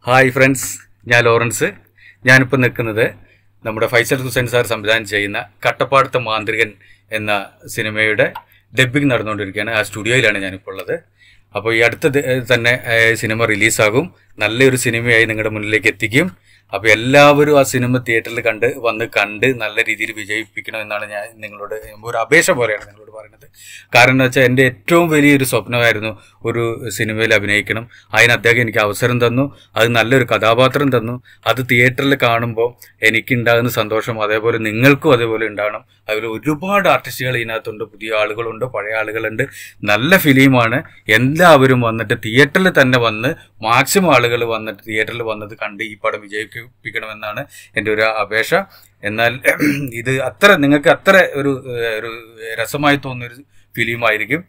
Hi friends, ഞാൻ Lawrence. ഞാനിപ്പോൾ നിൽക്കുന്നത് നമ്മുടെ ഫൈസൽ ഹുസൈൻ സാർ സംവിധാനം ചെയ്യുന്ന കട്ടപ്പാടത്തെ മാന്ത്രികൻ എന്ന സിനിമയുടെ ഡബ്ബിംഗ് നടന്നുകൊണ്ടിരിക്കുകയാണ്. ആ സ്റ്റുഡിയോയിലാണ് ഞാനിപ്പോൾ ഉള്ളത്. അപ്പോൾ ഈ അടുത്ത തന്നെ സിനിമ റിലീസാകും. നല്ലൊരു സിനിമയായി നിങ്ങളുടെ മുന്നിലേക്ക് എത്തിക്കും. അപ്പോൾ എല്ലാവരും ആ സിനിമ തിയേറ്ററിൽ കണ്ട് നല്ല രീതിയിൽ വിജയിപ്പിക്കണമെന്നാണ് ഞാൻ നിങ്ങളോട് ഒരു അപേക്ഷ പോലെയാണ് നിങ്ങളോട് പറയുന്നത്. കാരണം എന്ന് വെച്ചാൽ എൻ്റെ ഏറ്റവും വലിയൊരു സ്വപ്നമായിരുന്നു ഒരു സിനിമയിൽ അഭിനയിക്കണം. അതിന് അദ്ദേഹം എനിക്ക് അവസരം തന്നു. അത് നല്ലൊരു കഥാപാത്രം തന്നു. അത് തിയേറ്ററിൽ കാണുമ്പോൾ എനിക്കുണ്ടാകുന്ന സന്തോഷം അതേപോലെ നിങ്ങൾക്കും അതേപോലെ ഉണ്ടാകണം. അതുപോലെ ഒരുപാട് ആർട്ടിസ്റ്റുകൾ ഇതിനകത്തുണ്ട്. പുതിയ ആളുകളുണ്ട്, പഴയ ആളുകളുണ്ട്. നല്ല ഫിലിമാണ്. എല്ലാവരും വന്നിട്ട് തിയേറ്ററിൽ തന്നെ വന്ന് മാക്സിമം ആളുകൾ വന്നിട്ട് തിയേറ്ററിൽ വന്നത് കണ്ട് ഈ പടം വിജയിപ്പിക്കണമെന്നാണ് എൻ്റെ ഒരു അപേക്ഷ. എന്നാൽ ഇത് നിങ്ങൾക്ക് അത്ര ഒരു രസമായി തോന്നുന്നൊരു ഫിലിമായിരിക്കും.